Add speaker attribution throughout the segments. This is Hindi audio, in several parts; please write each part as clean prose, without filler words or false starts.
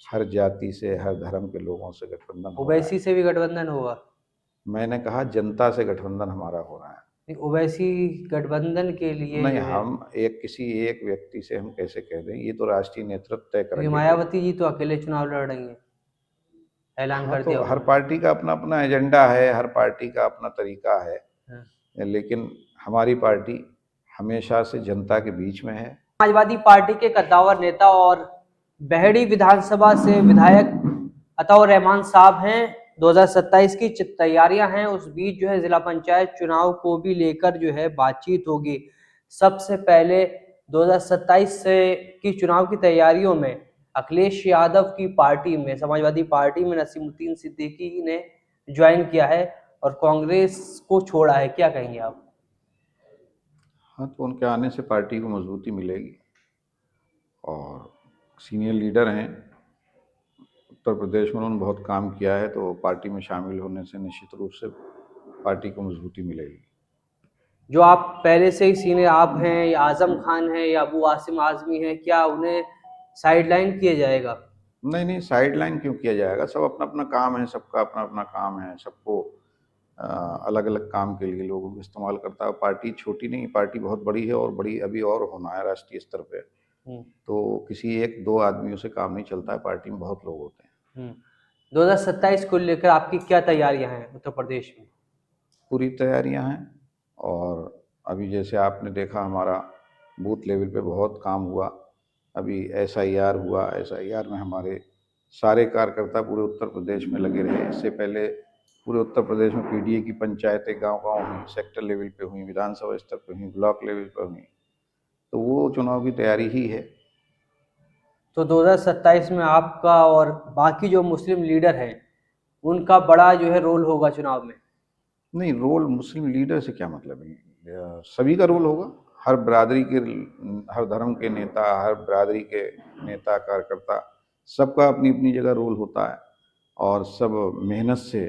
Speaker 1: हर जाति से, हर धर्म के लोगों से गठबंधन हो रहा है।
Speaker 2: ओवैसी से भी गठबंधन होगा?
Speaker 1: मैंने कहा जनता से गठबंधन हमारा हो रहा है।
Speaker 2: नहीं, ओवैसी गठबंधन के लिए
Speaker 1: नहीं,
Speaker 2: जो है,
Speaker 1: हम किसी एक व्यक्ति से हम कैसे कह दें, ये तो राष्ट्रीय नेतृत्व तय
Speaker 2: क्योंकि
Speaker 1: करेंगे कि।
Speaker 2: मायावती जी तो अकेले चुनाव लड़ रही हैं, ऐलान
Speaker 1: हाँ,
Speaker 2: कर
Speaker 1: तो
Speaker 2: दिया
Speaker 1: हर
Speaker 2: उन्होंने।
Speaker 1: पार्टी का अपना अपना एजेंडा है, हर पार्टी का अपना तरीका है,
Speaker 2: हाँ।
Speaker 1: लेकिन हमारी पार्टी हमेशा से जनता के बीच में है।
Speaker 2: समाजवादी पार्टी के कद्दावर नेता और बहेड़ी विधानसभा से विधायक अताउर रहमान साहब हैं। 2027 की तैयारियां हैं, उस बीच जो है जिला पंचायत चुनाव को भी लेकर जो है बातचीत होगी। सबसे पहले 2027 से की चुनाव की तैयारियों में अखिलेश यादव की पार्टी में, समाजवादी पार्टी में नसीमुद्दीन सिद्दीकी ने ज्वाइन किया है और कांग्रेस को छोड़ा है। क्या कहेंगे आप?
Speaker 1: हाँ, तो उनके आने से पार्टी को मजबूती मिलेगी और सीनियर लीडर हैं, उत्तर प्रदेश में उन्होंने बहुत काम किया है, तो पार्टी में शामिल होने से निश्चित रूप से पार्टी को मजबूती मिलेगी।
Speaker 2: जो आप पहले से ही सीनियर आप हैं, या आजम खान है या अबू आसिम आजमी है, क्या उन्हें साइडलाइन किया जाएगा?
Speaker 1: नहीं नहीं, साइडलाइन क्यों किया जाएगा, सब अपना अपना काम है, सबका अपना अपना काम है, सबको अलग अलग काम के लिए लोगों को इस्तेमाल करता है। पार्टी छोटी नहीं, पार्टी बहुत बड़ी है और बड़ी अभी और होना है राष्ट्रीय स्तर पे। तो किसी एक दो आदमियों से काम नहीं चलता है, पार्टी में बहुत लोग होते हैं।
Speaker 2: 2027 को लेकर आपकी क्या तैयारियां हैं उत्तर प्रदेश में?
Speaker 1: पूरी तैयारियां हैं और अभी जैसे आपने देखा हमारा बूथ लेवल पे बहुत काम हुआ। अभी SIR हुआ, SIR में हमारे सारे कार्यकर्ता पूरे उत्तर प्रदेश में लगे रहे। इससे पहले पूरे उत्तर प्रदेश में PDA की पंचायतें गांव गांव हुई, सेक्टर लेवल पे हुई, विधानसभा स्तर पे हुई, ब्लॉक लेवल पे हुई, तो वो चुनाव की तैयारी ही है।
Speaker 2: तो 2027 में आपका और बाकी जो मुस्लिम लीडर हैं उनका बड़ा जो है रोल होगा चुनाव में?
Speaker 1: नहीं, रोल मुस्लिम लीडर से क्या मतलब है, सभी का रोल होगा। हर बरादरी के, हर धर्म के नेता, हर बरादरी के नेता कार्यकर्ता, सबका अपनी अपनी जगह रोल होता है और सब मेहनत से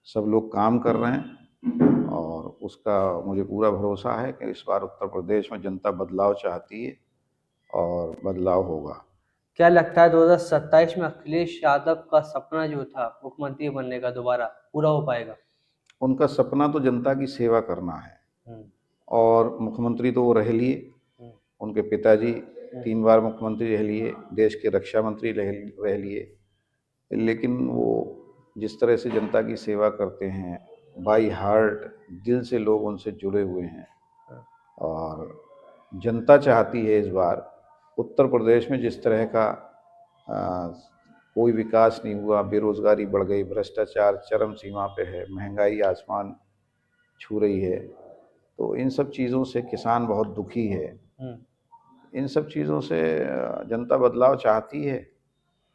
Speaker 1: सब लोग काम कर रहे हैं और उसका मुझे पूरा भरोसा है कि इस बार उत्तर प्रदेश में जनता बदलाव चाहती है और बदलाव होगा।
Speaker 2: क्या लगता है 2027 में अखिलेश यादव का सपना जो था मुख्यमंत्री बनने का दोबारा पूरा हो पाएगा?
Speaker 1: उनका सपना तो जनता की सेवा करना है और मुख्यमंत्री तो वो रह लिए, उनके पिताजी 3 बार मुख्यमंत्री रह लिए, देश के रक्षा मंत्री रह लिए, लेकिन वो जिस तरह से जनता की सेवा करते हैं, बाई हार्ट, दिल से लोग उनसे जुड़े हुए हैं और जनता चाहती है इस बार उत्तर प्रदेश में जिस तरह का आ, कोई विकास नहीं हुआ, बेरोजगारी बढ़ गई, भ्रष्टाचार चरम सीमा पे है, महंगाई आसमान छू रही है, तो इन सब चीज़ों से किसान बहुत दुखी है। इन सब चीज़ों से जनता बदलाव चाहती है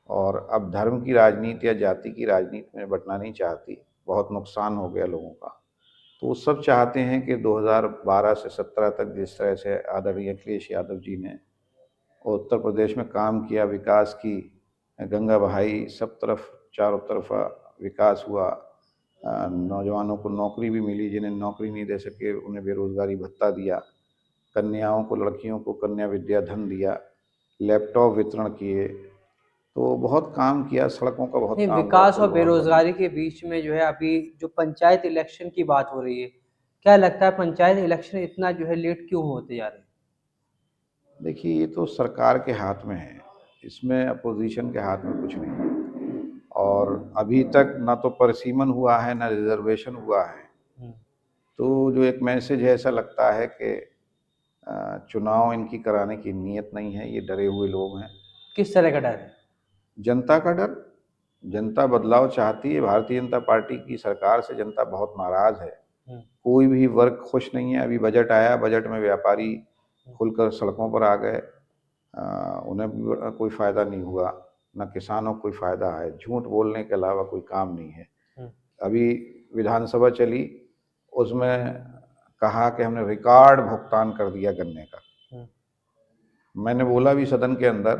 Speaker 1: और अब धर्म की राजनीति या जाति की राजनीति में बंटना नहीं चाहती। बहुत नुकसान हो गया लोगों का, तो वो सब चाहते हैं कि 2012 से 17 तक जिस तरह से आदरणीय अखिलेश यादव जी ने उत्तर प्रदेश में काम किया, विकास की, गंगा बहाई, सब तरफ चारों तरफ विकास हुआ, नौजवानों को नौकरी भी मिली, जिन्हें नौकरी नहीं दे सके उन्हें बेरोजगारी भत्ता दिया, कन्याओं को, लड़कियों को कन्या विद्या धन दिया, लैपटॉप वितरण किए, तो बहुत काम किया, सड़कों का बहुत
Speaker 2: नहीं,
Speaker 1: काम हुआ,
Speaker 2: विकास
Speaker 1: पुल
Speaker 2: और
Speaker 1: बहुत बने।
Speaker 2: बेरोजगारी के बीच में जो है अभी जो पंचायत इलेक्शन की बात हो रही है, क्या लगता है पंचायत इलेक्शन इतना जो है लेट क्यों होते जा रहे हैं?
Speaker 1: देखिए, ये तो सरकार के हाथ में है, इसमें अपोजिशन के हाथ में कुछ नहीं है और अभी तक ना तो परिसीमन हुआ है ना रिजर्वेशन हुआ है। तो जो एक मैसेज है, ऐसा लगता है कि चुनाव इनकी कराने की नीयत नहीं है, ये डरे हुए लोग हैं।
Speaker 2: किस तरह का डर है?
Speaker 1: जनता का डर, जनता बदलाव चाहती है, भारतीय जनता पार्टी की सरकार से जनता बहुत नाराज है, कोई भी वर्ग खुश नहीं है। अभी बजट आया, बजट में व्यापारी खुलकर सड़कों पर आ गए, उन्हें भी कोई फ़ायदा नहीं हुआ, न किसानों को कोई फ़ायदा है, झूठ बोलने के अलावा कोई काम नहीं है। अभी विधानसभा चली, उसमें कहा कि हमने रिकॉर्ड भुगतान कर दिया गन्ने का। मैंने बोला भी सदन के अंदर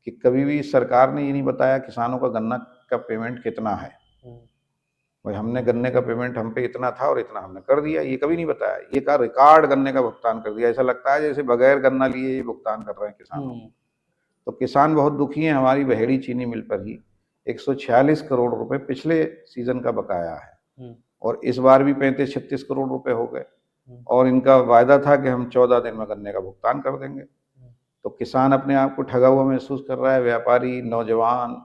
Speaker 1: कि कभी भी सरकार ने ये नहीं बताया किसानों का गन्ना का पेमेंट कितना है। भाई, हमने गन्ने का पेमेंट हम पे इतना था और इतना हमने कर दिया, ये कभी नहीं बताया। ये कहा रिकॉर्ड गन्ने का भुगतान कर दिया, ऐसा लगता है जैसे बगैर गन्ना लिए ये भुगतान कर रहे हैं किसानों को। तो किसान बहुत दुखी हैं। हमारी बहेड़ी चीनी मिल पर ही 146 करोड़ रुपए पिछले सीजन का बकाया है और इस बार भी 35-36 करोड़ रुपए हो गए और इनका वायदा था कि हम 14 दिन में गन्ने का भुगतान कर देंगे। तो किसान अपने आप को ठगा हुआ महसूस कर रहा है, व्यापारी, नौजवान,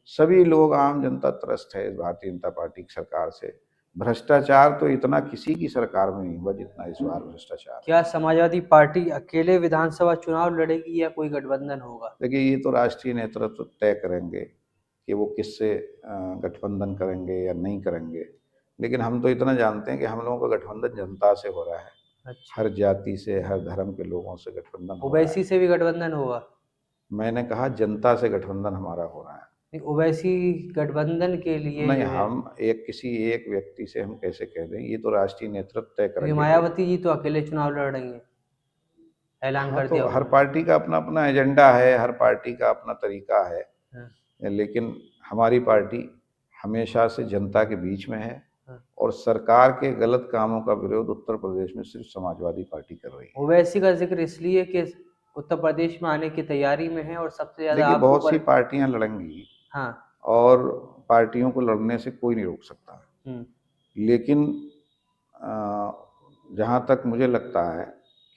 Speaker 1: सभी लोग, आम जनता त्रस्त है इस भारतीय जनता पार्टी की सरकार से। भ्रष्टाचार तो इतना किसी की सरकार में नहीं हुआ जितना इस बार भ्रष्टाचार।
Speaker 2: क्या समाजवादी पार्टी अकेले विधानसभा चुनाव लड़ेगी या कोई गठबंधन होगा?
Speaker 1: देखिए, ये तो राष्ट्रीय नेतृत्व तय करेंगे कि वो किससे गठबंधन करेंगे या नहीं करेंगे, लेकिन हम तो इतना जानते हैं कि हम लोगों का गठबंधन जनता से हो रहा है।
Speaker 2: अच्छा,
Speaker 1: हर जाति से, हर धर्म के लोगों से गठबंधन हो रहा है।
Speaker 2: ओवैसी से भी गठबंधन होगा?
Speaker 1: मैंने कहा जनता से गठबंधन हमारा हो रहा है।
Speaker 2: नहीं, ओवैसी गठबंधन के लिए
Speaker 1: नहीं,
Speaker 2: जो है,
Speaker 1: हम किसी एक व्यक्ति से हम कैसे कह दें, ये तो राष्ट्रीय नेतृत्व तय
Speaker 2: क्योंकि
Speaker 1: करेंगे।
Speaker 2: मायावती जी तो अकेले चुनाव लड़ रही हैं, ऐलान
Speaker 1: हाँ,
Speaker 2: कर
Speaker 1: तो
Speaker 2: दिया
Speaker 1: हर
Speaker 2: उन्होंने।
Speaker 1: पार्टी का अपना अपना एजेंडा है, हर पार्टी का अपना तरीका है,
Speaker 2: हाँ,
Speaker 1: लेकिन हमारी पार्टी हमेशा से जनता के बीच में है
Speaker 2: हाँ।
Speaker 1: और सरकार के गलत कामों का विरोध उत्तर प्रदेश में सिर्फ समाजवादी पार्टी कर रही है।
Speaker 2: ओवैसी का जिक्र इसलिए कि उत्तर प्रदेश में आने की तैयारी में है और सबसे ज्यादा
Speaker 1: देखिए,
Speaker 2: आपको
Speaker 1: बहुत सी पार्टियां लड़ेंगी
Speaker 2: हाँ।
Speaker 1: और पार्टियों को लड़ने से कोई नहीं रोक सकता, लेकिन जहाँ तक मुझे लगता है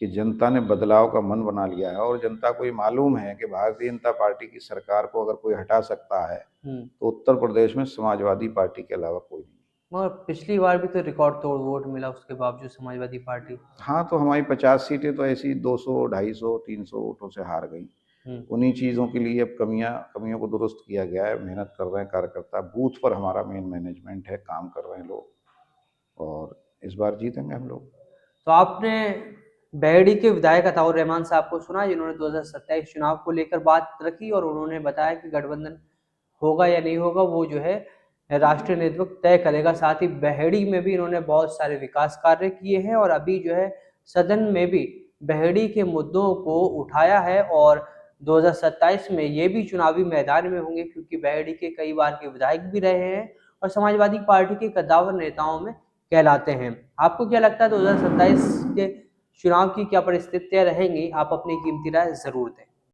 Speaker 1: कि जनता ने बदलाव का मन बना लिया है और जनता को ये मालूम है कि भारतीय जनता पार्टी की सरकार को अगर कोई हटा सकता है तो उत्तर प्रदेश में समाजवादी पार्टी के अलावा कोई नहीं।
Speaker 2: मगर पिछली बार भी तो रिकॉर्ड तोड़ वोट मिला उसके बावजूद समाजवादी पार्टी।
Speaker 1: हाँ, तो हमारी 50 सीटें तो ऐसी 200, 250, 300 वोटों से हार गई। उन्हीं चीज़ों के लिए अब कमियों को दुरुस्त किया गया है। मेहनत कर रहे हैं कार्यकर्ता, बूथ पर हमारा मेन मैनेजमेंट है, काम कर रहे हैं लोग और इस बार जीतेंगे हम लोग।
Speaker 2: तो आपने बहेड़ी के विधायक अताउर रहमान साहब को सुना जिन्होंने 2027 चुनाव को लेकर बात रखी और उन्होंने बताया कि गठबंधन होगा या नहीं होगा वो जो है राष्ट्रीय नेतृत्व तय करेगा। साथ ही बहेड़ी में भी इन्होंने बहुत सारे विकास कार्य किए हैं और अभी जो है सदन में भी बहेड़ी के मुद्दों को उठाया है और 2027 में ये भी चुनावी मैदान में होंगे क्योंकि बहेड़ी के कई बार के विधायक भी रहे हैं और समाजवादी पार्टी के कद्दावर नेताओं में कहलाते हैं। आपको क्या लगता है 2027 के चुनाव की क्या परिस्थितियां रहेंगी? आप अपनी कीमती राय जरूर दें।